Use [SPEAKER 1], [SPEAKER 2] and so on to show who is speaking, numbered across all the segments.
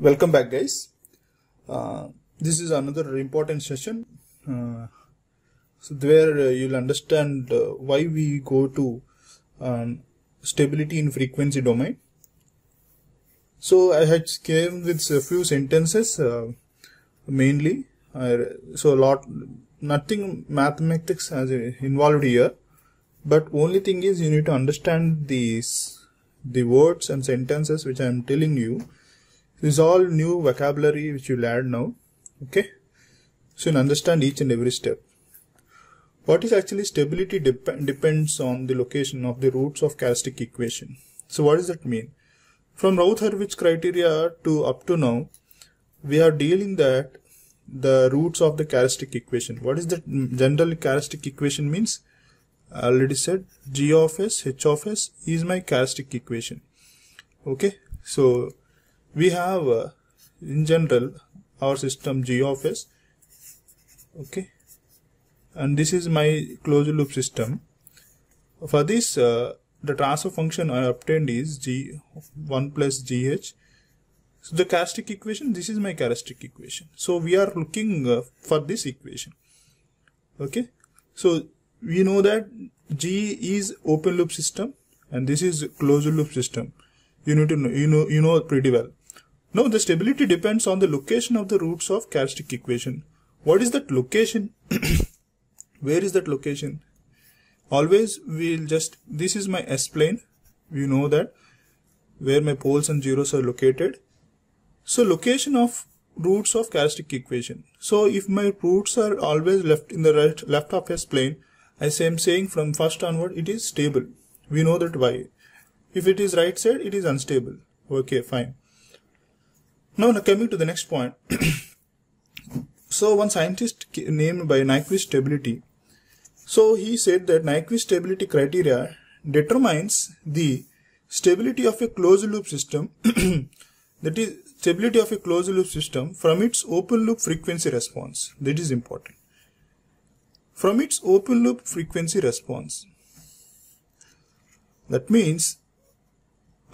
[SPEAKER 1] Welcome back, guys. This is another important session where you'll understand why we go to stability in frequency domain. So I had came with a few sentences mainly. Nothing mathematics as involved here, but only thing is you need to understand the words and sentences which I am telling you. This is all new vocabulary which you'll add now. Okay, so you understand each and every step. What is actually stability depends on the location of the roots of characteristic equation. So what does that mean? From Routh-Hurwitz criteria to up to now, we are dealing that the roots of the characteristic equation. What is the general characteristic equation means? I already said g of s, h of s is my characteristic equation. Okay, so we have in general our system g of s, okay, and this is my closed loop system. For this the transfer function I obtained is g1 plus gh. So the characteristic equation, this is my characteristic equation. So we are looking for this equation. Okay, so we know that G is open loop system and this is closed loop system. You need to know, you know pretty well. Now the stability depends on the location of the roots of characteristic equation. What is that location? Where is that location? Always we'll just, this is my S-plane. You know that where my poles and zeros are located. So location of roots of characteristic equation. So if my roots are always left in the left of S-plane, as I am saying from first onward, it is stable. We know that why. If it is right side, it is unstable. Okay, fine. Now coming to the next point. So one scientist named by Nyquist stability. So he said that Nyquist stability criteria determines the stability of a closed loop system. That is stability of a closed loop system from its open loop frequency response. That is important. From its open loop frequency response. That means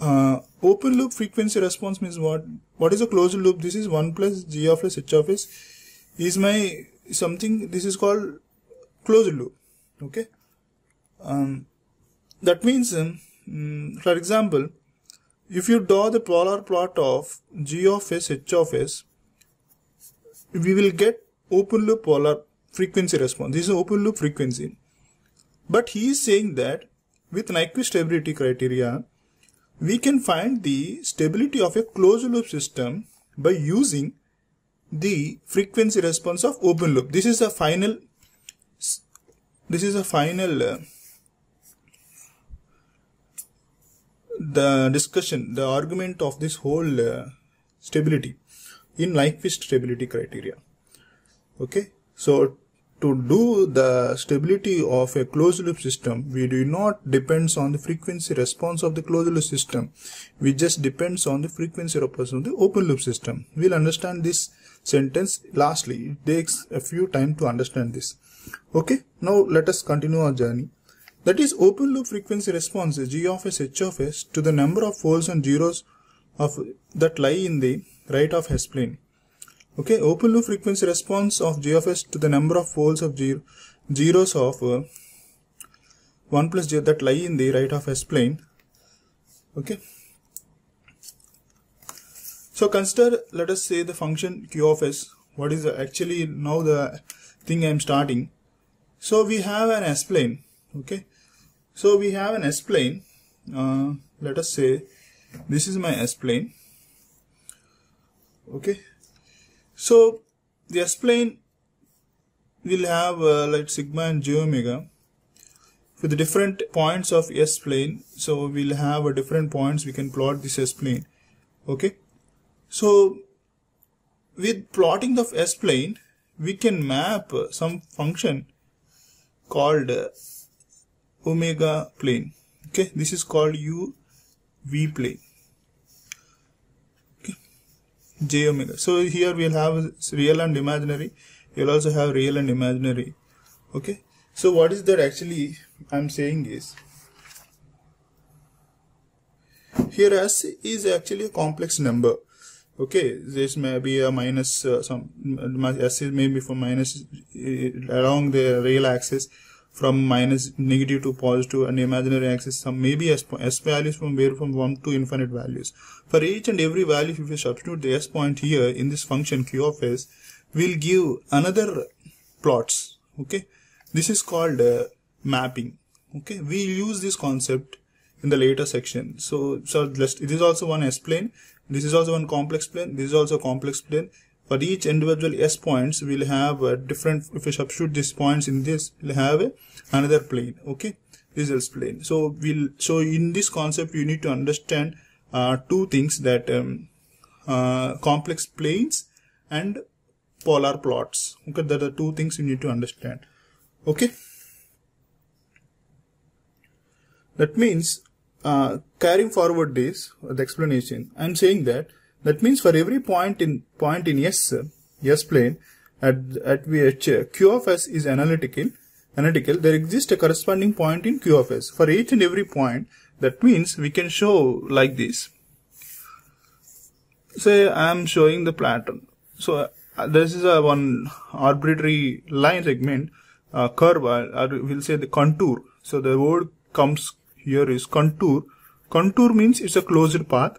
[SPEAKER 1] open loop frequency response means what? What is a closed loop? This is 1 plus g of s h of s is my something. This is called closed loop. Okay. That means, for example, if you draw the polar plot of g of s h of s, we will get open loop polar frequency response. This is open loop frequency. But he is saying that with Nyquist stability criteria, we can find the stability of a closed loop system by using the frequency response of open loop. This is a final the discussion, the argument of this whole stability in Nyquist stability criteria. Okay, so to do the stability of a closed loop system, we do not depends on the frequency response of the closed loop system. We just depends on the frequency response of the open loop system. We'll understand this sentence lastly. It takes a few time to understand this. Okay, now let us continue our journey. That is open loop frequency response is g of s h of s to the number of poles and zeros of that lie in the right of S-plane. Okay, open loop frequency response of g of s to the number of poles of zeros of 1 plus g that lie in the right of S-plane. Okay. So consider, let us say the function q of s. What is actually now the thing I am starting. So we have an S-plane. Okay. So we have an S-plane. Let us say this is my S-plane. Okay. So the S-plane will have like sigma and j omega for the different points of S-plane. So we'll have different points. We can plot this S-plane. Okay. So with plotting of S-plane, we can map some function called omega plane. Okay, this is called UV plane. Okay, j omega. So here we'll have real and imaginary. You'll also have real and imaginary. Okay, so what is that actually I'm saying is, here S is actually a complex number. Okay, this may be a minus S is maybe from minus along the real axis, from minus negative to positive, and imaginary axis some maybe S values from 1 to infinite values. For each and every value, if you substitute the S point here in this function Q of S, will give another plots. Okay, this is called mapping. Okay, we use this concept in the later section. So it is also one S plane. This is also one complex plane. This is also a complex plane. For each individual S points, we'll have a different. If we substitute these points in this, we'll have another plane. Okay, this is S plane. So in this concept, you need to understand two things, that complex planes and polar plots. Okay, that are two things you need to understand. Okay, that means carrying forward this the explanation, I'm saying that means for every point in S plane at which Q of S is analytical, there exists a corresponding point in Q of S for each and every point. That means we can show like this. Say I am showing the pattern. So this is a one arbitrary line segment, curve, or we'll say the contour. So the word comes here is contour. Contour means it's a closed path.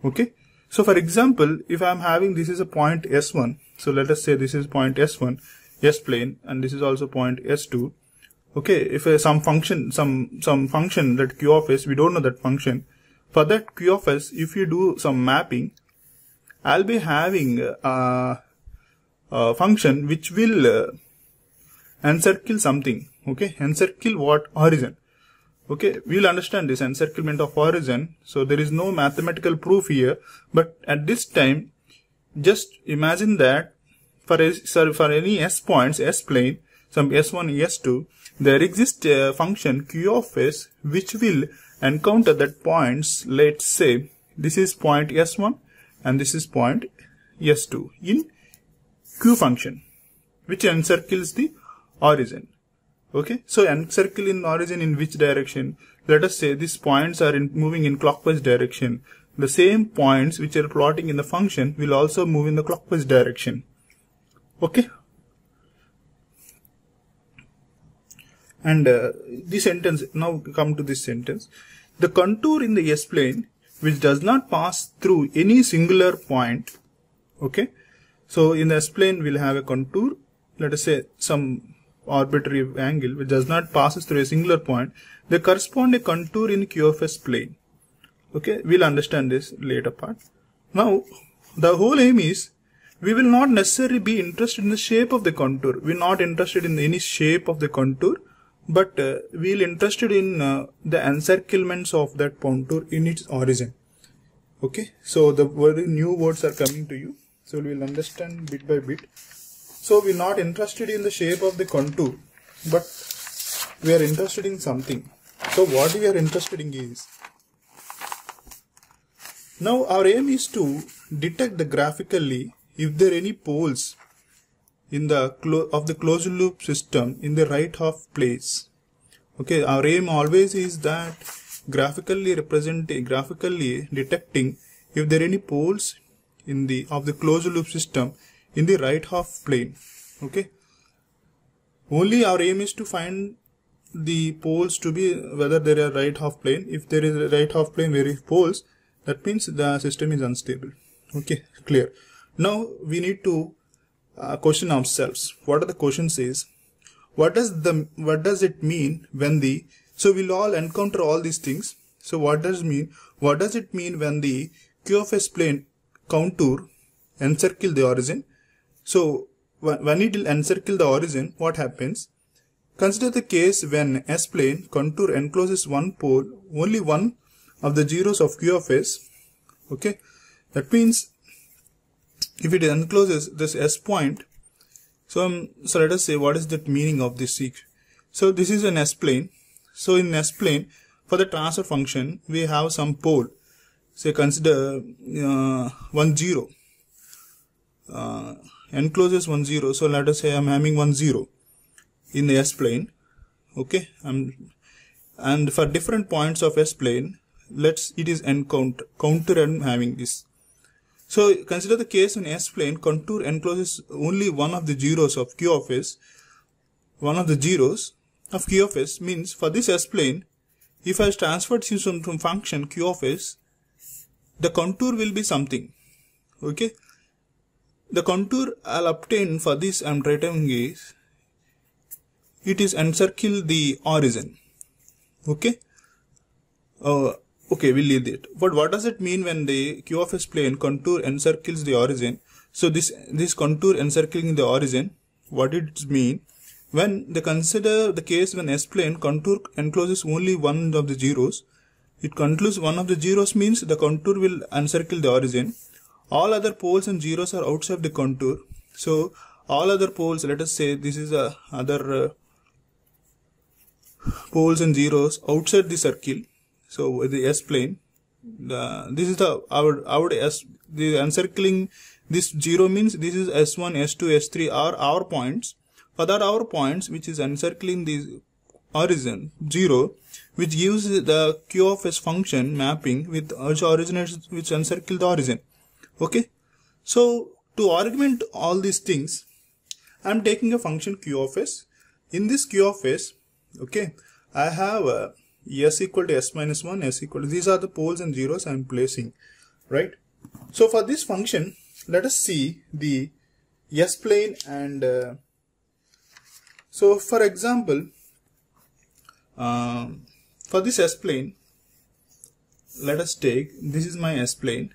[SPEAKER 1] Okay. So for example, if I'm having, this is a point S1. So let us say this is point S1, S plane, and this is also point S2. Okay. If some function that Q of S, we don't know that function. For that Q of S, if you do some mapping, I'll be having a function which will encircle something. Okay. Encircle what? Horizon. Okay, we'll understand this encirclement of horizon. So there is no mathematical proof here, but at this time, just imagine that for any S points, S plane, some S1, S2, there exists a function Q of S which will encounter that points. Let's say this is point S1 and this is point S2 in Q function, which encircles the horizon. Okay, so encircle in origin in which direction? Let us say these points are moving in clockwise direction. The same points which are plotting in the function will also move in the clockwise direction. Okay. And this sentence, now come to this sentence. The contour in the S plane which does not pass through any singular point. Okay. So in the S plane we'll have a contour. Let us say some arbitrary angle which does not passes through a singular point. They correspond a contour in Q of S plane. Okay, we'll understand this later part. Now, the whole aim is we will not necessarily be interested in the shape of the contour. We're not interested in any shape of the contour, but we'll interested in the encirclements of that contour in its origin. Okay, so the new words are coming to you. So we'll understand bit by bit. So we're not interested in the shape of the contour, but we are interested in something. So what we are interested in is, now our aim is to detect the graphically if there are any poles in the of the closed loop system in the right half place. Okay, our aim always is that graphically detecting if there are any poles in the of the closed loop system in the right half plane. Okay, only our aim is to find the poles to be whether there are right half plane. If there is a right half plane where is poles, that means the system is unstable. Okay, clear. Now we need to question ourselves. What are the questions is, what does it mean when the, so we'll all encounter all these things. So what does it mean when the Q of S plane contour encircle the origin? So when it will encircle the origin, what happens? Consider the case when S plane contour encloses one pole, only one of the zeros of Q of S. Okay, that means if it encloses this S point, so let us say what is the meaning of this sequence. So this is an S plane. So in S plane, for the transfer function, we have some pole. Say consider 1 0. Encloses 1 0. So let us say I'm having 1 0 in the S plane. Okay, and for different points of S plane, it is counter I'm having this. So consider the case in S-plane, contour encloses only one of the zeros of Q of S. One of the zeros of Q of S means for this S-plane, if I transferred some function Q of S, the contour will be something. Okay. The contour I'll obtain for this I'm writing is, it is encircle the origin. Okay. Okay, we'll leave it. But what does it mean when the Q of S plane contour encircles the origin? So this contour encircling the origin, what it mean? When they consider the case when S plane contour encloses only one of the zeros, it concludes one of the zeros means the contour will encircle the origin. All other poles and zeros are outside the contour. So all other poles, let us say this is other poles and zeros outside the circle. So the S plane, this is the encircling this zero means this is S1, S2, S3 are our points. For that our points which is encircling the origin 0, which gives the Q of S function mapping with originates which encircle the origin. Okay. So to augment all these things, I am taking a function Q of S. In this Q of S, okay, I have S equal to S minus 1, S equal to, these are the poles and zeros I am placing, right? So for this function, let us see the S plane and so for example, for this S plane, let us take, this is my S plane,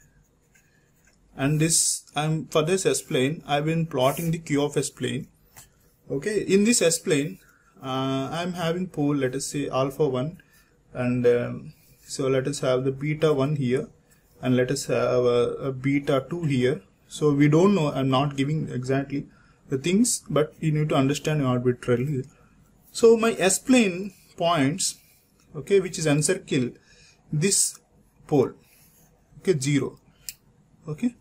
[SPEAKER 1] and this for this S plane I've been plotting the Q of S plane. Okay, in this S plane I'm having pole, let us say alpha 1, and so let us have the beta 1 here, and let us have a beta 2 here. So we don't know, I'm not giving exactly the things, but you need to understand arbitrarily. So my S plane points, okay, which is encircle this pole, okay, 0. Okay,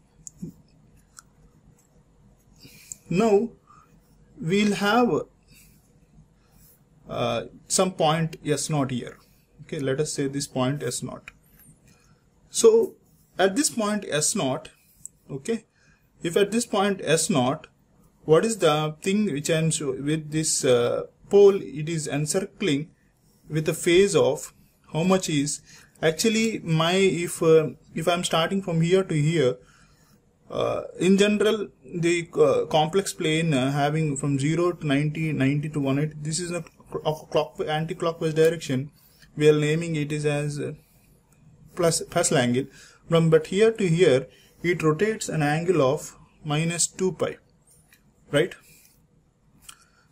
[SPEAKER 1] now we'll have some point S0 here. Okay, let us say this point S0. So at this point S0, okay, if at this point S0, what is the thing which I am with this pole, it is encircling with a phase of how much is actually my, if I'm starting from here to here, in general the complex plane having from 0 to 90, 90 to 180, this is a anti-clockwise direction. We are naming it is as plus angle. But here to here it rotates an angle of minus 2 pi, right?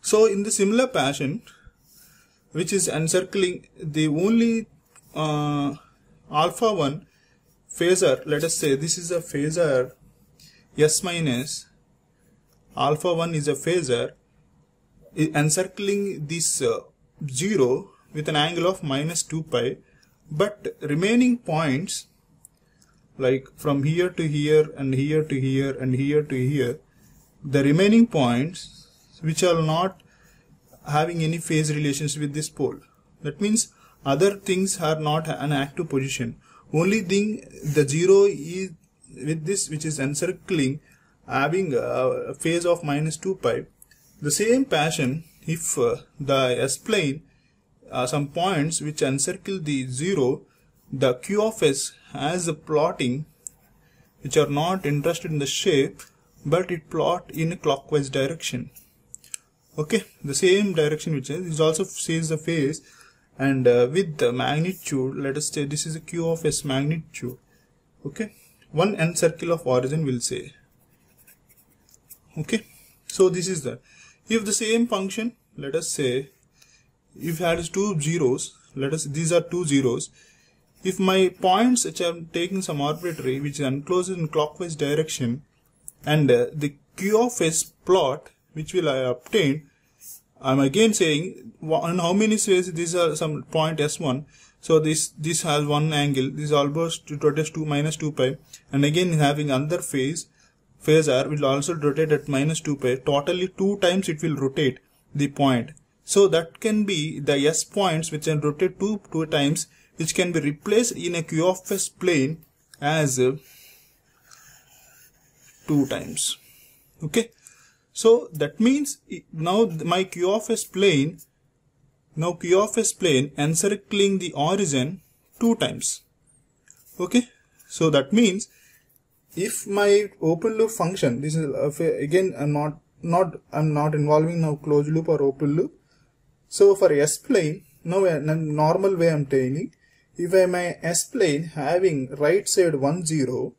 [SPEAKER 1] So in the similar fashion, which is encircling the only alpha 1 phasor, let us say this is a phasor S minus alpha 1 is a phasor encircling this 0 with an angle of minus 2 pi, but remaining points like from here to here and here to here and here to here, the remaining points which are not having any phase relations with this pole. That means other things are not an active position. Only thing the 0 is with this which is encircling having a phase of minus 2 pi. The same fashion, if the S plane some points which encircle the 0, the Q of S has a plotting which are not interested in the shape, but it plot in a clockwise direction. Okay, the same direction which is also says the phase, and with the magnitude, let us say this is a Q of S magnitude. Okay, one encircle of origin will say. Okay, so this is the, if the same function, let us say if it has two zeros, let us, these are two zeros, if my points which I am taking some arbitrary which is enclosed in clockwise direction, and the Q of S plot which will I obtain, I am again saying on how many spaces these are some point S1, so this has one angle, this is almost rotates to minus 2 pi, and again having another phasor will also rotate at minus 2 pi, totally 2 times it will rotate the point. So that can be the S points which can rotate two times, which can be replaced in a Q of S plane as 2 times. Okay, so that means now my Q of S plane, encircling the origin 2 times. Okay, so that means if my open loop function, this is again I'm not involving now closed loop or open loop. So for S plane, now in a normal way I'm telling, if my S plane having right side 1 0,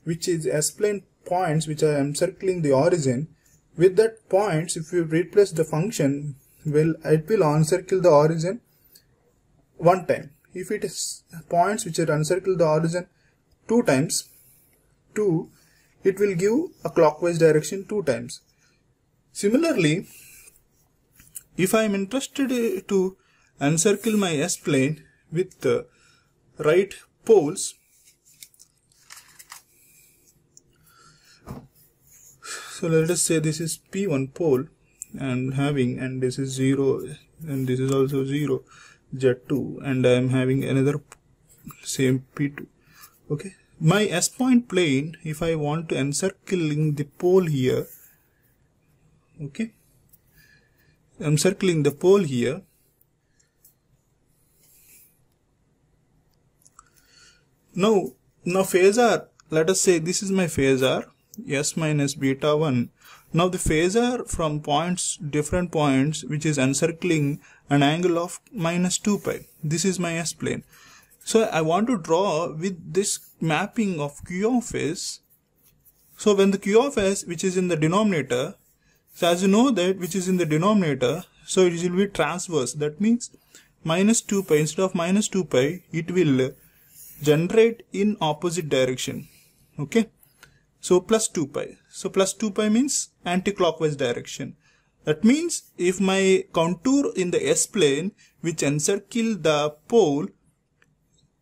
[SPEAKER 1] which is S plane points which I am circling the origin, with that points if you replace the function, it will encircle the origin 1 time. If it is points which are encircle the origin 2 times, it will give a clockwise direction 2 times. Similarly, if I am interested to encircle my S plane with right poles, so let us say this is P1 pole and this is 0 and this is also 0, Z2, and I am having another same P2. Okay, my S point plane, if I want to encircling the pole here, okay, I'm circling the pole here. Now phasor, let us say this is my phasor S minus beta 1. Now the phasor from different points which is encircling an angle of minus 2 pi. This is my S plane. So I want to draw with this mapping of Q of S. So when the Q of S which is in the denominator, so as you know that which is in the denominator, so it will be transverse. That means minus 2 pi, instead of minus 2 pi, it will generate in opposite direction. Okay, so plus 2 pi. So plus 2 pi means anti-clockwise direction. That means if my contour in the S plane which encircle the pole,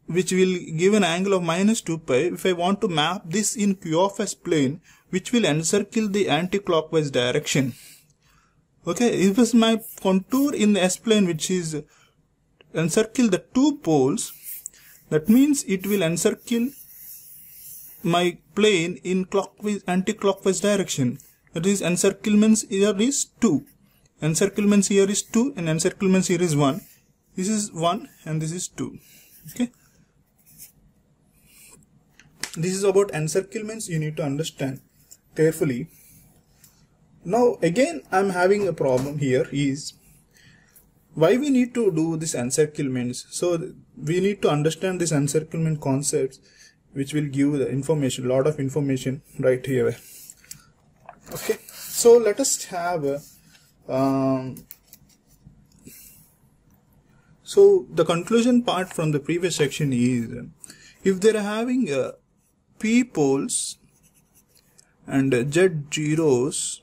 [SPEAKER 1] which will give an angle of minus 2 pi, if I want to map this in Q of S plane which will encircle the anti-clockwise direction. Okay, if it's my contour in the S plane which is encircle the 2 poles, that means it will encircle my plane in anti-clockwise direction. That is, encirclements here is 2. Encirclements here is 2 and encirclements here is 1. This is 1 and this is 2. Okay. This is about encirclements, you need to understand carefully. Now again I'm having a problem here is why we need to do this encirclements. So we need to understand this encirclement concepts which will give the information, lot of information right here. Okay, so let us have so the conclusion part from the previous section is if they are having P poles and Z zeros,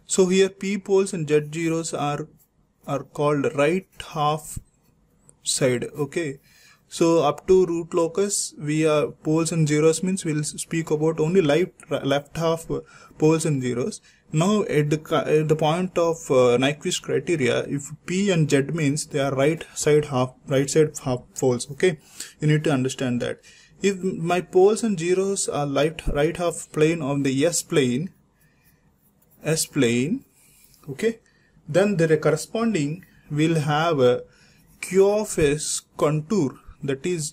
[SPEAKER 1] so here P poles and Z zeros are called right half side. Okay, so up to root locus we are poles and zeros means we'll speak about only left half poles and zeros. Now at the point of Nyquist criteria, if P and Z means they are right side half poles. Okay, you need to understand that. If my poles and zeros are right half plane of the S plane, okay, then the corresponding will have a Q of S contour, that is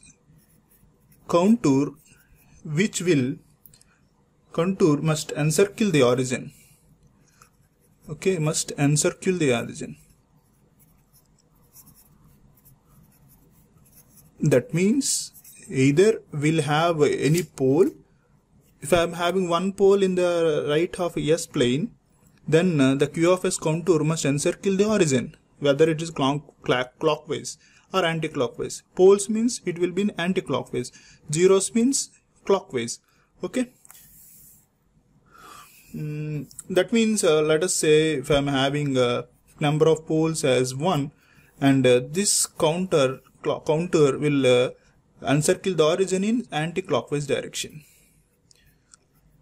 [SPEAKER 1] contour which will must encircle the origin. Okay, must encircle the origin. That means either will have any pole. If I am having one pole in the right half S plane, then the Q of S contour must encircle the origin, whether it is clockwise or anti-clockwise. Poles means it will be in anti-clockwise. Zeros means clockwise. Okay. That means let us say if I am having a number of poles as 1 and this contour will encircle the origin in anti-clockwise direction.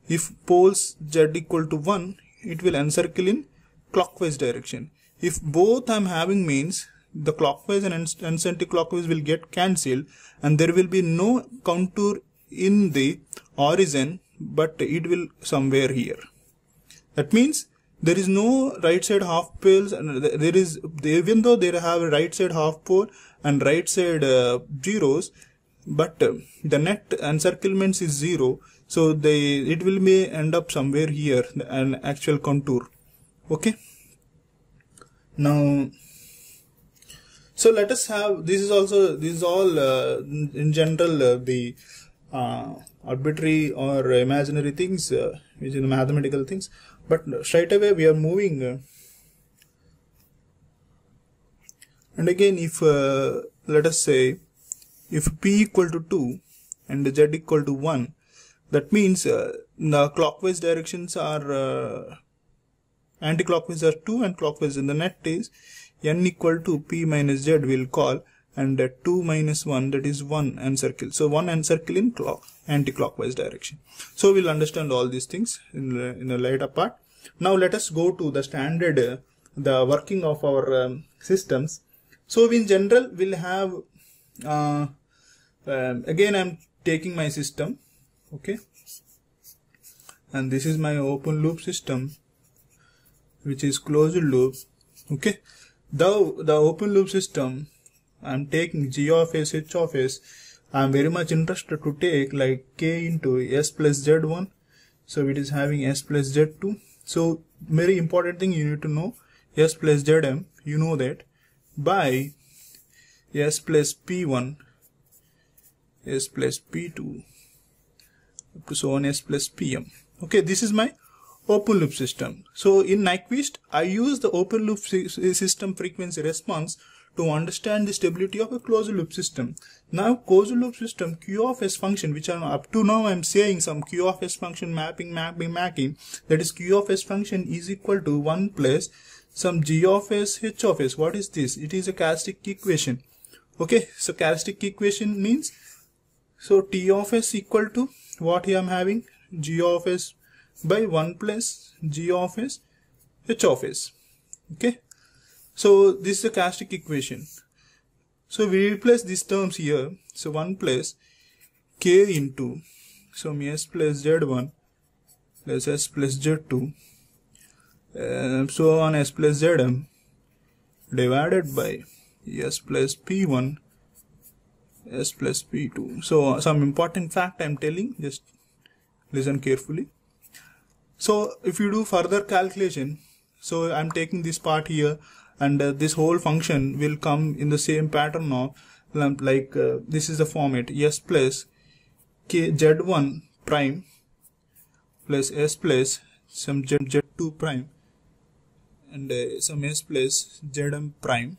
[SPEAKER 1] If poles Z equal to 1, it will encircle in clockwise direction. If both I am having means the clockwise and anti-clockwise will get cancelled and there will be no contour in the origin, but it will somewhere here. That means there is no right side half poles, and there is, even though they have a right side half pole and right side zeros, but the net encirclements is 0, so it will may end up somewhere here, an actual contour. Okay. Now, so let us have, this is all in general the arbitrary or imaginary things, which is mathematical things, but straight away we are moving. And again, if let us say if p equal to 2 and z equal to 1, that means the clockwise directions are anti-clockwise are 2 and clockwise, and the net is n equal to p minus z will call, and 2 minus 1, that is 1 encircle. So 1 encircle in anti-clockwise direction. So we'll understand all these things in a later part. Now let us go to the standard, the working of our systems. So in general we'll have again I'm taking my system, okay, and this is my open loop system, which is closed loop. Okay, the open loop system, I'm taking g of s, h of s. I'm very much interested to take like k into s plus z1, so it is having s plus z2. So very important thing you need to know, s plus zm, you know that, by s plus p1, s plus p2, up to so on s plus pm. Okay, this is my open loop system. So in Nyquist, I use the open loop system frequency response to understand the stability of a closed loop system. Now closed loop system q of s function, which up to now I'm saying some q of s function mapping, that is q of s function is equal to 1 plus some g of s, h of s. What is this? It is a characteristic equation. Okay, so characteristic equation means, so t of s equal to what here I'm having, g of s by 1 plus g of s, h of s. Okay, so this is a characteristic equation. So we replace these terms here. So 1 plus k into some s plus z1 plus s plus z2, so on s plus zm, divided by s plus p1, s plus p2. So some important fact I'm telling, just listen carefully. So if you do further calculation, so I'm taking this part here, and this whole function will come in the same pattern of like this is the format, s plus k z1 prime plus s plus some z2 prime and some s plus zm prime,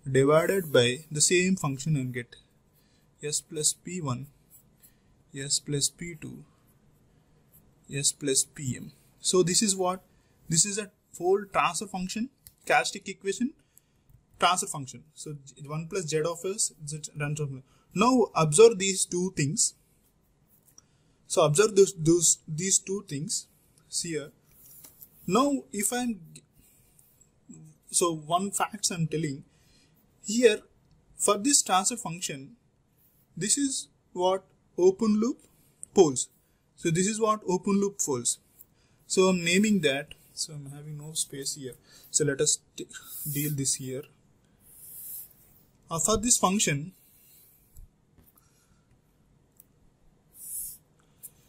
[SPEAKER 1] divided by the same function, and get s plus p1, s plus p2, s plus pm. So this is what, this is a whole transfer function, characteristic equation, transfer function. So 1 plus z of s, z transfer. Now observe these two things. So observe these two things. See here. Now if I'm, so one facts I'm telling here, for this transfer function, this is what open loop poles. So this is what open loop poles. So I'm naming that. So I'm having no space here. So let us deal this here. For this function,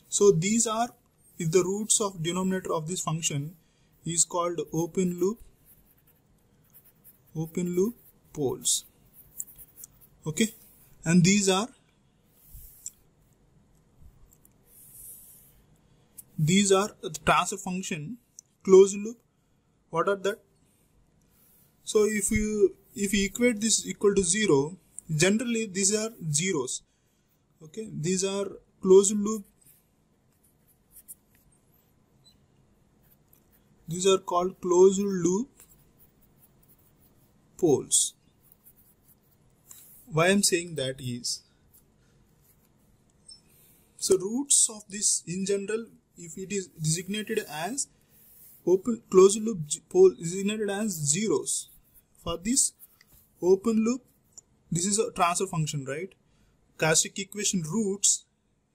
[SPEAKER 1] so these are, if the roots of denominator of this function is called open loop poles. Okay, and these are the transfer function closed loop. What are that? So if you equate this equal to 0, generally these are zeros. Okay, these are closed loop. These are called closed loop poles. Why I'm saying that is, so roots of this in general, if it is designated as open closed loop pole, designated as zeros. For this open loop, this is a transfer function, right? Characteristic equation roots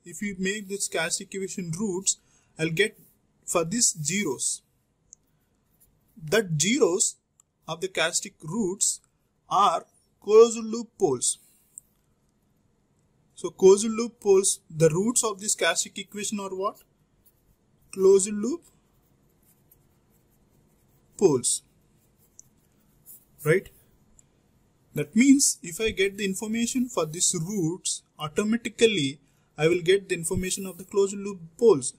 [SPEAKER 1] if you make this characteristic equation roots, I'll get for this zeros. That zeros of the characteristic roots are closed loop poles. So closed loop poles, the roots of this characteristic equation are what? Closed loop poles, right? That means if I get the information for these roots, automatically I will get the information of the closed loop poles.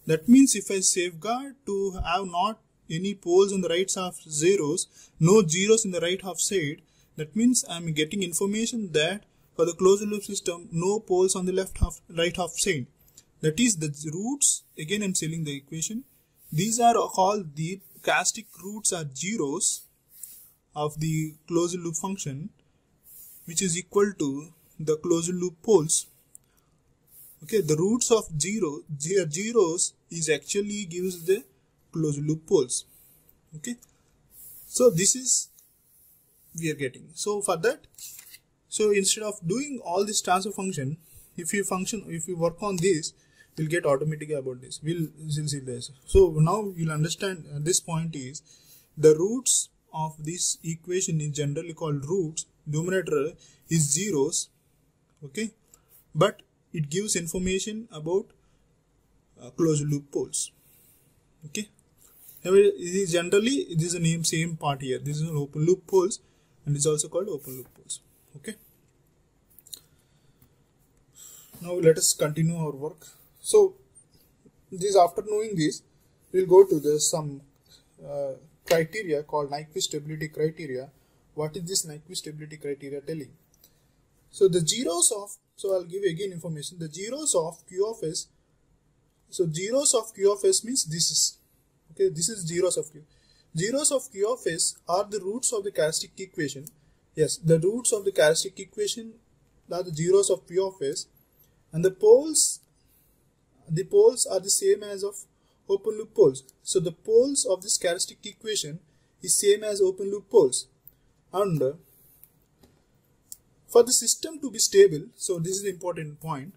[SPEAKER 1] That means if I safeguard to have not any poles on the right half zeros, no zeros in the right half side, that means I am getting information that for the closed loop system, no poles on the right half side. That is the roots. Again, I am selling the equation. These are called the characteristic roots are zeros of the closed loop function, which is equal to the closed loop poles. Okay, the roots of zeros is actually gives the closed loop poles. Okay, so this is we are getting. So for that, so instead of doing all this transfer function, if you work on this, we'll get automatically about this. We'll see this. So now you'll understand this point is the roots of this equation is generally called roots. Numerator is zeros. Okay, but it gives information about closed loop poles. Okay, generally this is a name same part here. This is an open loop poles and it's also called open loop poles. Okay, now let us continue our work. So this, after knowing this, we'll go to some criteria called Nyquist stability criteria. What is this Nyquist stability criteria telling? So the zeros of, so I'll give again information, the zeros of Q of S. So zeros of Q of S means this is, okay, this is zeros of Q. Zeros of Q of S are the roots of the characteristic equation. Yes, the roots of the characteristic equation are the zeros of Q of S, and the poles are the same as of open loop poles. So the poles of this characteristic equation is same as open loop poles. And for the system to be stable, so this is the important point.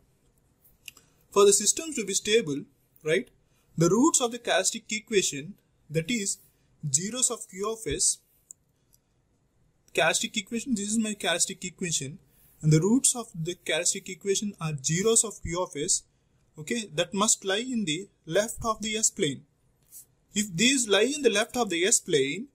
[SPEAKER 1] For the system to be stable, right, the roots of the characteristic equation, that is zeros of Q of S, characteristic equation, this is my characteristic equation, and the roots of the characteristic equation are zeros of Q of S, okay, that must lie in the left of the S plane. If these lie in the left of the S plane,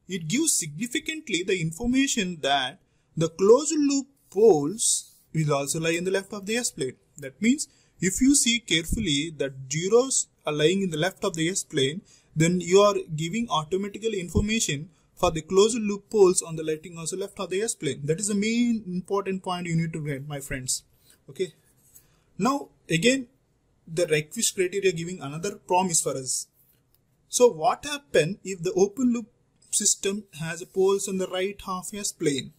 [SPEAKER 1] it gives significantly the information that the closed loop poles will also lie in the left of the S plane. That means if you see carefully that zeros are lying in the left of the S plane, then you are giving automatically information for the closed loop poles on the lighting also left of the S plane. That is the main important point you need to get, my friends. Okay. Now again, the Nyquist criteria giving another promise for us. So what happens if the open loop system has poles on the right half S plane?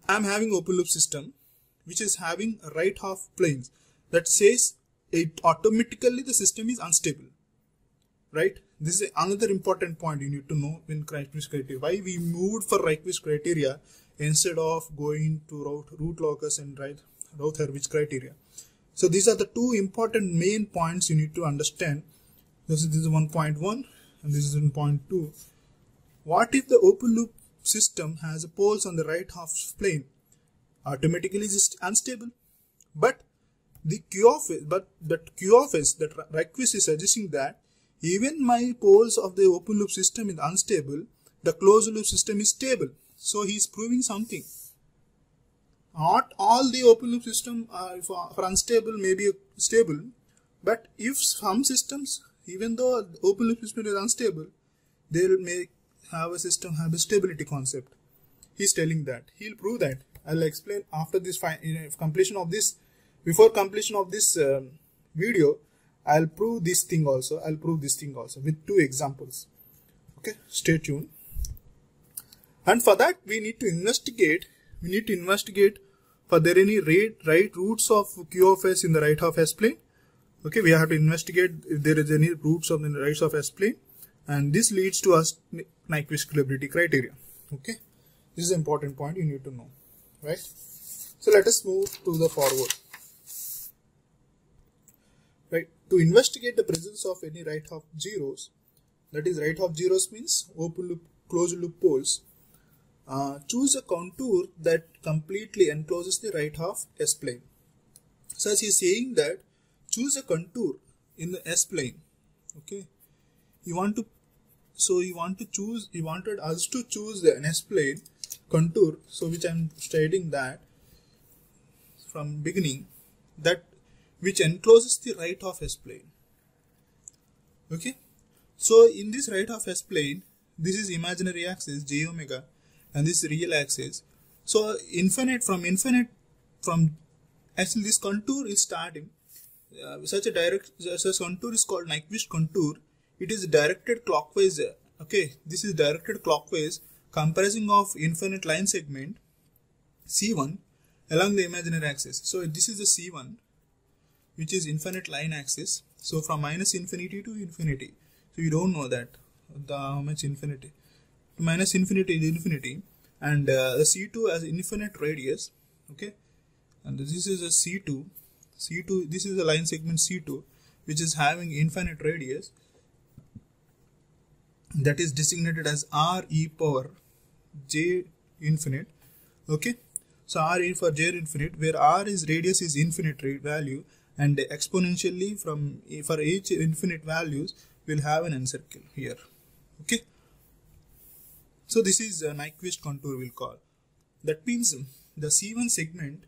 [SPEAKER 1] I'm having open loop system which is having right half planes. That says it automatically the system is unstable, right? This is another important point you need to know in Nyquist criteria. Why we moved for Nyquist criteria instead of going to root locus and Routh-Hurwitz criteria. So these are the two important main points you need to understand. This is 1.1 and this is 1.2. What if the open loop system has poles on the right half plane? Automatically it is unstable. But the Q of S, that Nyquist is suggesting that even my poles of the open loop system is unstable, the closed loop system is stable. So he is proving something. Not all the open loop system for unstable may be stable, but if some systems, even though the open loop system is unstable, they may have a system have a stability concept. He's telling that. He'll prove that. I'll explain after this completion of this. Before completion of this video, I'll prove this thing also. I'll prove this thing also with 2 examples. Okay, stay tuned. And for that, we need to investigate. We need to investigate for there any right roots of Q of S in the right half S plane. Okay, we have to investigate if there is any roots of the right of S plane, and this leads to us Nyquist stability criteria. Okay, this is an important point you need to know, right? So let us move to the forward. right? To investigate the presence of any right half zeros, that is right half zeros means open loop, closed loop poles, choose a contour that completely encloses the right half S-plane. So as he is saying that choose a contour in the S-plane, okay? He wanted us to choose an S-plane contour, so which I am stating that from beginning, that which encloses the right half S-plane. Okay, so in this right half S-plane, this is imaginary axis j omega and this is real axis. So actually this contour is starting such contour is called Nyquist contour. It is directed clockwise. Okay, this is directed clockwise, comprising of infinite line segment C1 along the imaginary axis. So this is the C1, which is infinite line axis. So from minus infinity to infinity. So you don't know that how much infinity. Minus infinity is infinity, and the C2 has infinite radius. Okay, and this is a C2. This is the line segment C2, which is having infinite radius. That is designated as R e power j infinite. Okay, so R e for j infinite, where R is radius is infinite value, and exponentially for each infinite values we'll have an n circle here. Okay, so this is a Nyquist contour we'll call. That means the C1 segment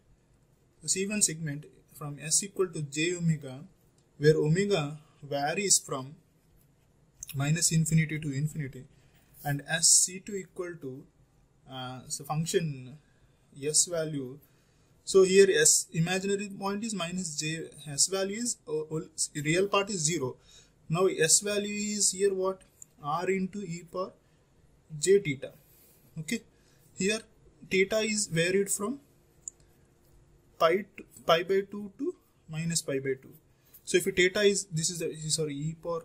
[SPEAKER 1] from S equal to j omega, where omega varies from minus infinity to infinity, and as C2 equal to so function S value. So here S imaginary point is minus j, S value is real part is 0. Now S value is here what? R into e power j theta. Okay, here theta is varied from pi by 2 to minus pi by 2. So if theta is, this is e power,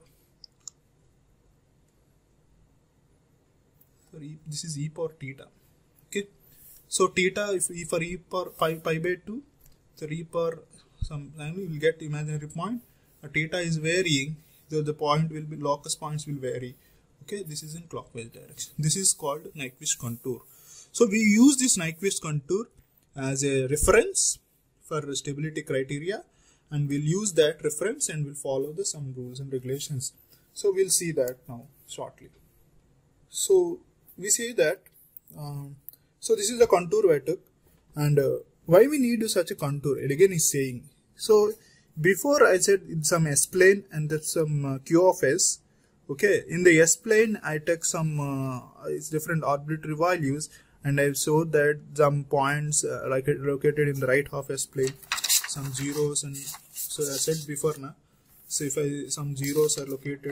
[SPEAKER 1] this is e power theta. Okay, so theta, if for e power pi by 2, so e power sometime we will get imaginary point. Theta is varying, so the point will be, locus points will vary. Okay, this is in clockwise direction. This is called Nyquist contour. So we use this Nyquist contour as a reference for stability criteria, and we'll use that reference and we'll follow some rules and regulations. So we'll see that now shortly. So we say that so this is the contour I took, and why we need such a contour again is saying. So before I said in some S-plane and that's some Q of S. Okay, in the S-plane I took some different arbitrary values, and I've showed that some points located in the right half S-plane, some zeros, and so I said before now. So if some zeros are located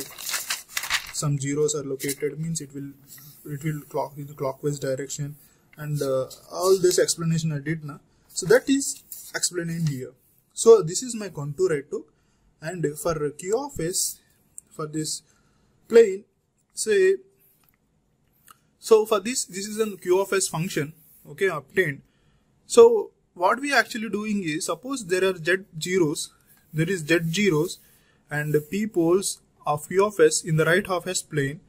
[SPEAKER 1] means it will clock in the clockwise direction, and all this explanation I did now. So that is explained here. So this is my contour I took, and for Q of S, for this plane, say, so for this is a Q of S function, okay, obtained. So what we actually doing is, suppose there are Z zeros and P poles of Q of S in the right half S plane,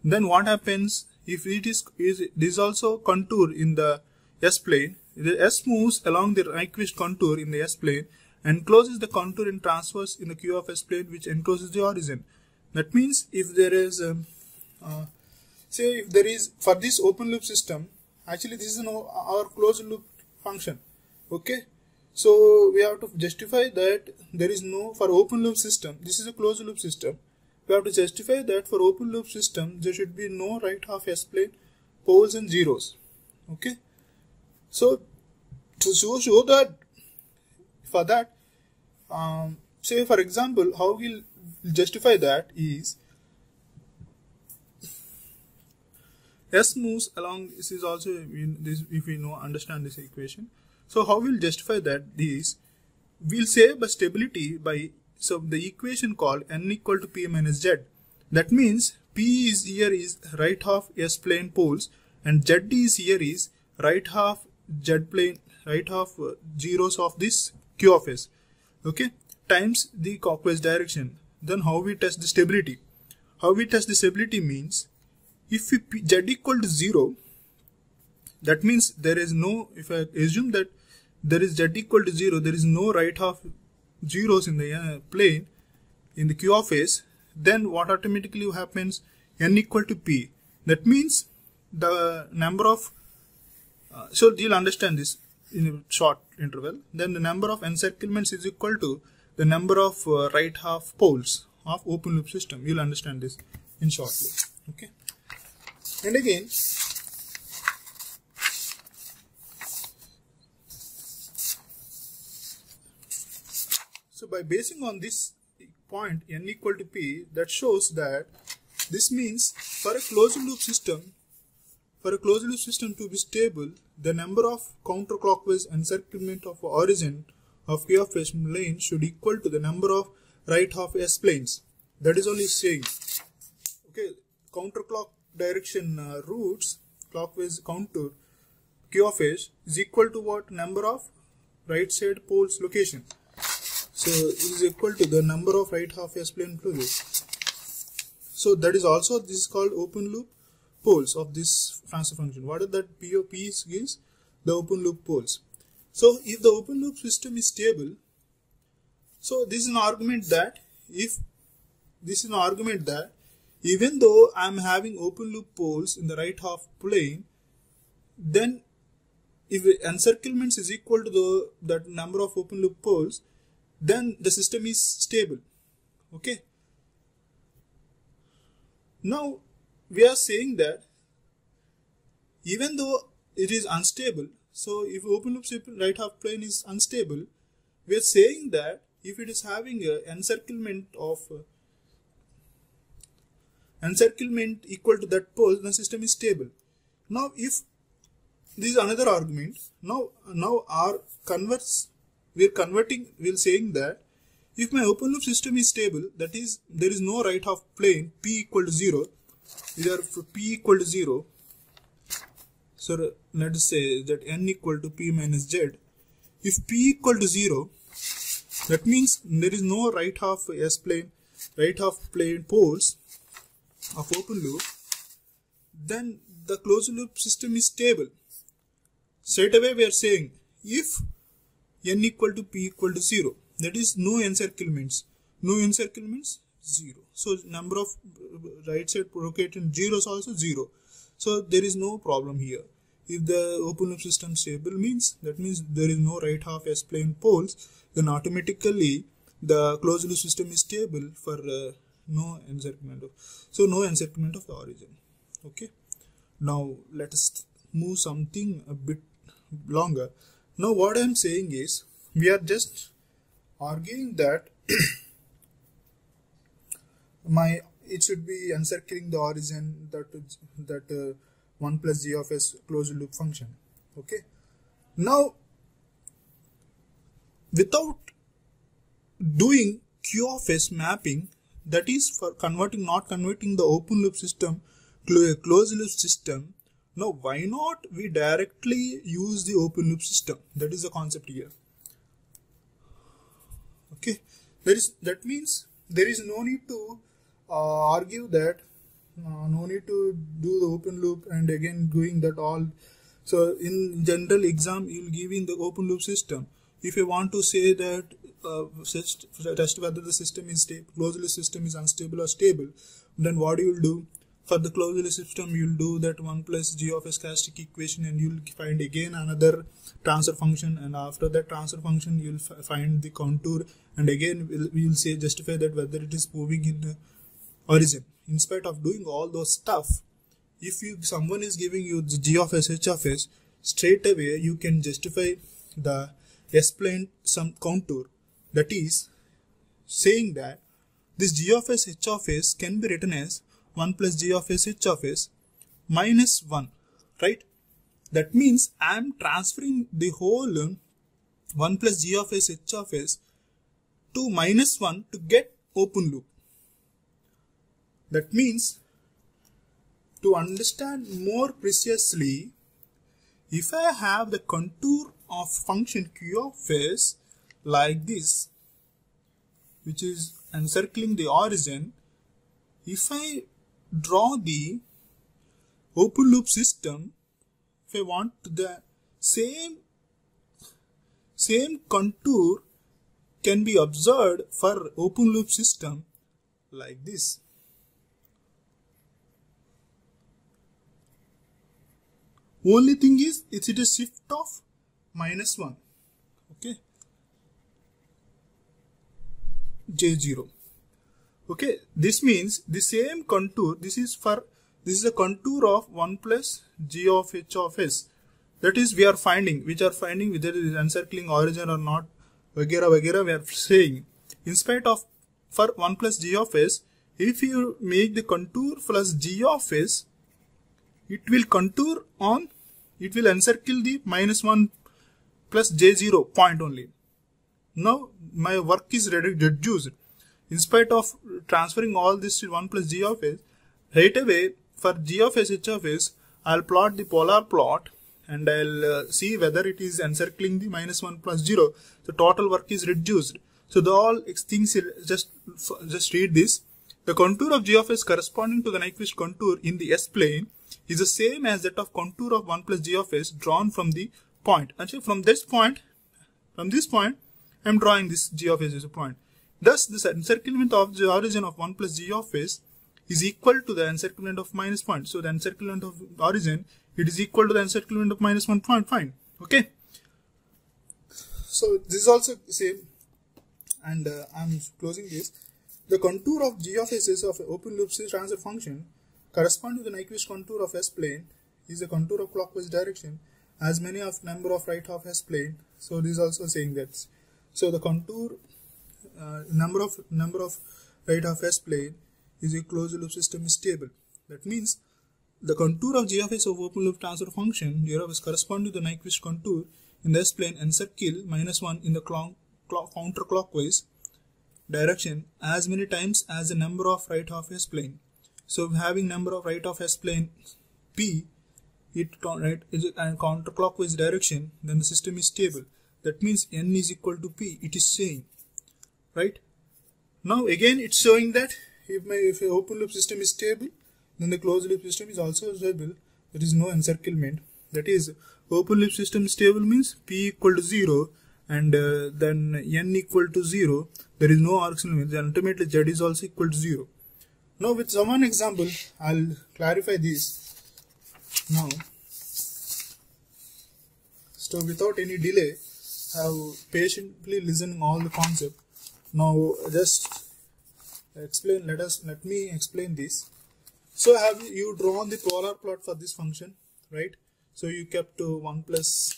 [SPEAKER 1] then what happens if it is also contour in the S plane? The S moves along the Nyquist contour in the S plane and encloses the contour in transverse in the Q of S plane, which encloses the origin. That means if there is say if there is, for this open loop system, actually this is our closed loop function. Okay, so we have to justify that there is no, for open loop system, this is a closed loop system, we have to justify that for open loop system there should be no right half S plane poles and zeros. Okay, so to show that, for that say for example how we'll justify that is, S moves along, this is also if we understand this equation. So how we'll justify that is, we'll say by stability by, so the equation called n equal to p minus z. That means p is here is right half S plane poles, and z is here is right half Z plane, right half zeros of this Q of S. Okay, times the clockwise direction. Then how we test the stability? How we test the stability means, if we z equal to 0, that means there is no, if I assume that there is z equal to 0, there is no right half zeros in the plane, in the q of s, then what automatically happens? N equal to p. That means the number of, so you'll understand this in a short interval. Then the number of encirclements is equal to the number of right half poles of open loop system. You'll understand this in shortly. Okay. And again, so by basing on this point n equal to p, that shows that this means for a closed loop system, to be stable, the number of counterclockwise encirclement of origin of q of s plane should equal to the number of right half s planes. That is only saying, okay, counterclock direction roots, clockwise contour q of s is equal to what? Number of right side poles location. So it is equal to the number of right half s plane closures. So that is also, this is called open loop poles of this transfer function. What is that? P of P is the open loop poles. So if the open loop system is stable, so this is an argument that even though I am having open loop poles in the right half plane, then if encirclements is equal to that number of open loop poles, then the system is stable. Okay. Now we are saying that even though it is unstable, so if open loop right half plane is unstable, we are saying that if it is having a encirclement equal to that pole, the system is stable. Now if this is another argument, now our converse, we are saying that if my open loop system is stable, that is, there is no right half plane p equal to 0, either for p equal to 0, so let us say that n equal to p minus z. If p equal to 0, that means there is no right half plane poles of open loop, then the closed loop system is stable. Straight away we are saying, if n equal to p equal to 0, that is no encirclements, 0. So number of right side located zeros also 0. So there is no problem here. If the open loop system stable means, that means there is no right half s plane poles, then automatically the closed loop system is stable for no encirclement of the origin. Okay. Now let us move something a bit longer. Now what I am saying is, we are just arguing that it should be encircling the origin, that 1 plus g of s closed loop function. Okay. Now without doing q of s mapping, that is for not converting the open loop system to a closed loop system, now why not we directly use the open loop system? That is the concept here. Okay, that means there is no need to argue that, no need to do the open loop and again doing that all. So in general exam you will give in the open loop system. If you want to say that test whether the system is stable, closed loop system is unstable or stable, then what you will do? For the closed loop system, you will do that 1 plus g of s characteristic equation, and you will find again another transfer function, and after that transfer function you will find the contour, and again we will say justify that whether it is moving in the origin. In spite of doing all those stuff, if someone is giving you the g of s, h of s, straight away you can justify the s-plane some contour, that is saying that this g of s, h of s can be written as 1 plus g of s, h of s minus 1, right? That means I am transferring the whole 1 plus g of s, h of s to minus 1 to get open loop. That means, to understand more precisely, if I have the contour of function q of s like this, which is encircling the origin, if I draw the open loop system, if I want the same contour can be observed for open loop system like this. Only thing is it's a shift of -1. Okay, J0. Okay, this means the same contour. This is a contour of 1 plus g of h of s. That is, we are finding whether it is encircling origin or not, vagera vagera. We are saying, in spite of for 1 plus g of s, if you make the contour plus g of s, it will encircle the -1 plus j0 point only. Now my work is reduced. In spite of transferring all this to 1 plus g of s, right away for g of s, h of s, I'll plot the polar plot and I'll see whether it is encircling the -1 plus 0. The total work is reduced. So the all things, just read this. The contour of g of s corresponding to the Nyquist contour in the S-plane is the same as that of contour of 1 plus g of s drawn from the point. Actually, from this point, I am drawing this g of s as a point. Thus, this encirclement of the origin of 1 plus g of s is equal to the encirclement of -1. So the encirclement of origin, it is equal to the encirclement of -1 point. Fine. Okay. So this is also same, and I'm closing this. The contour of g of s of open loop transfer function corresponding to the Nyquist contour of S-plane is a contour of clockwise direction as many of number of right half S-plane. So this is also saying that. So the contour number of right half S-plane is a closed loop system is stable. That means the contour of g of s of open loop transfer function g of s corresponding to the Nyquist contour in the S-plane encircle -1 in the counterclockwise direction as many times as the number of right half S-plane. So having number of right of S-plane p, it is a counterclockwise direction, then the system is stable. That means n is equal to p. It is saying, right? Now again it's showing that if a open loop system is stable, then the closed loop system is also stable. There is no encirclement. That is, open loop system stable means p equal to 0 and then n equal to 0. There is no encirclement. Then ultimately z is also equal to 0. Now with one example, I'll clarify this now. So without any delay, have patiently listened all the concept. Now just explain. Let me explain this. So have you drawn the polar plot for this function, right? So you kept 1 plus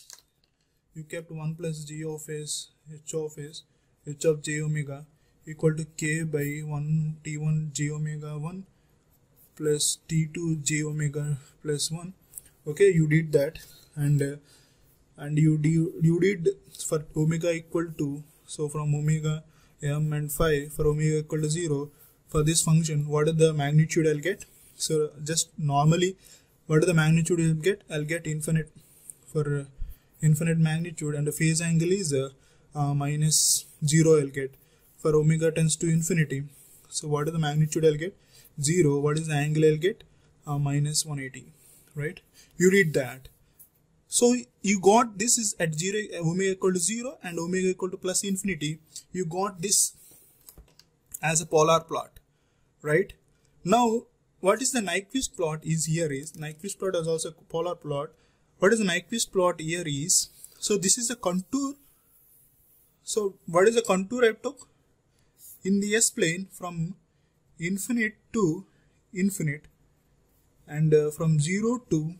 [SPEAKER 1] g of s, h of s, h of j omega equal to k by 1 t1 j omega 1 plus t2 j omega plus 1. Okay, you did that, and you did for omega equal to, so from omega m and phi for omega equal to 0 for this function, what is the magnitude I'll get? So just normally, what is the magnitude I'll get? I'll get infinite for infinite magnitude, and the phase angle is -0 I'll get. For omega tends to infinity, so what is the magnitude I'll get? 0. What is the angle I'll get? -180, right? You read that. So you got this is at 0, omega equal to 0 and omega equal to plus infinity. You got this as a polar plot, right? Now what is the Nyquist plot is Nyquist plot is also a polar plot. What is the Nyquist plot here is, so this is a contour. So what is the contour I took? In the S-plane from infinite to infinite, and from 0 to,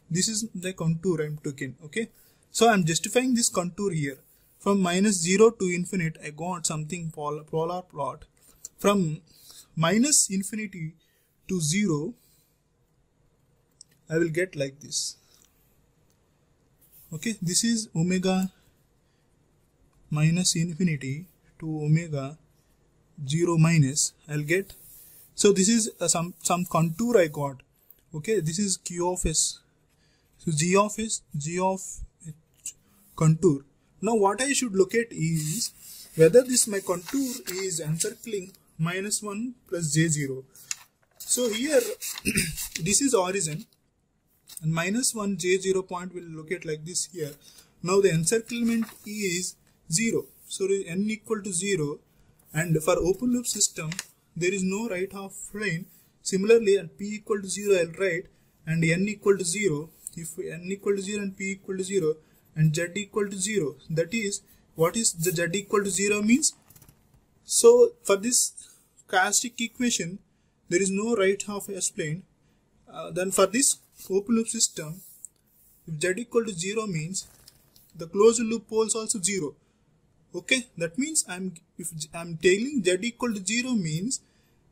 [SPEAKER 1] this is the contour I'm taking. Okay, so I'm justifying this contour here. From -0 to infinite, I got something polar plot. From -infinity to 0, I will get like this. Okay, this is omega -infinity to omega 0 minus, I'll get. So this is some contour I got. Okay, this is q of s. So g of h contour. Now what I should look at is whether this my contour is encircling -1 plus j0. So here this is origin, and -1 j0 point will locate like this here. Now the encirclement is 0, so n equal to 0, and for open loop system there is no right half plane. Similarly, at p equal to 0 I'll write, and n equal to 0, if n equal to 0 and p equal to 0 and z equal to 0, that is, what is the z equal to 0 means? So for this characteristic equation there is no right half S-plane. Then for this open loop system, if z equal to 0 means the closed loop poles also 0. Okay, that means if I'm telling z equal to 0 means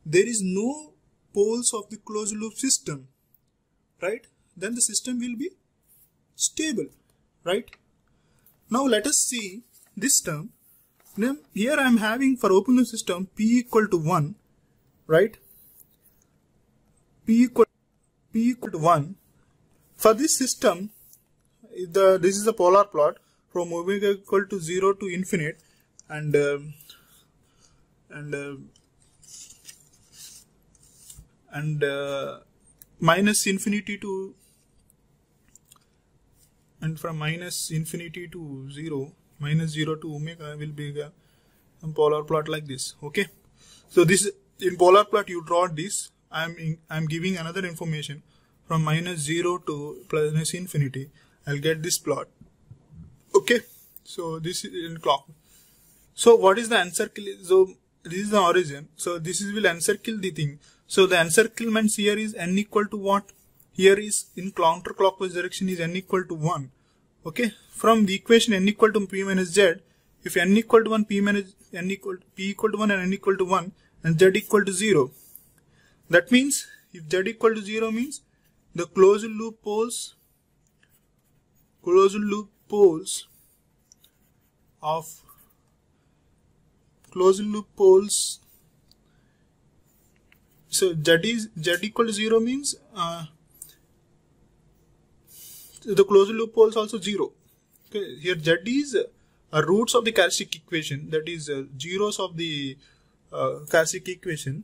[SPEAKER 1] there is no poles of the closed loop system, right? Then the system will be stable, right? Now let us see this term. Now here I am having for open loop system p equal to 1, right? P equal to 1. For this system, this is a polar plot from omega equal to 0 to infinite, and minus infinity to, and from minus infinity to 0, minus 0 to omega will be a polar plot like this. Okay, so this in polar plot you draw this. I'm giving another information from minus 0 to plus infinity. I'll get this plot. Okay, so this is in clock. So what is the encircle? So this is the origin. So this will encircle the thing. So the encirclements here is n equal to what? Here is in counterclockwise direction is n equal to 1. Okay, from the equation n equal to p minus z, if n equal to 1, p equal to 1 and n equal to 1 and z equal to 0. That means if z equal to 0 means the closed loop poles so z equal to 0 means the closed loop poles also 0. Okay, here z is roots of the characteristic equation, that is zeros of the characteristic equation.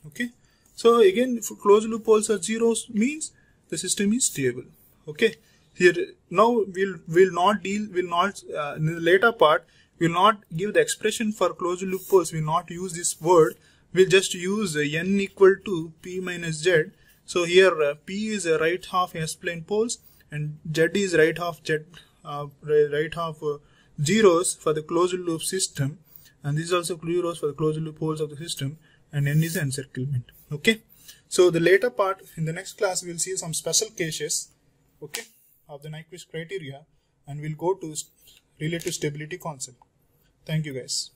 [SPEAKER 1] Okay, so again if closed loop poles are zeros means the system is stable. Okay, here now we'll not in the later part we'll not give the expression for closed loop poles. We'll not use this word. We'll just use n equal to p minus z. So here p is a right half S-plane poles and z is right half zeros for the closed loop system, and this is also zeros for the closed loop poles of the system, and n is the encirclement. Okay, so the later part in the next class we'll see some special cases, okay, of the Nyquist criteria, and we'll go to relative stability concept. Thank you guys.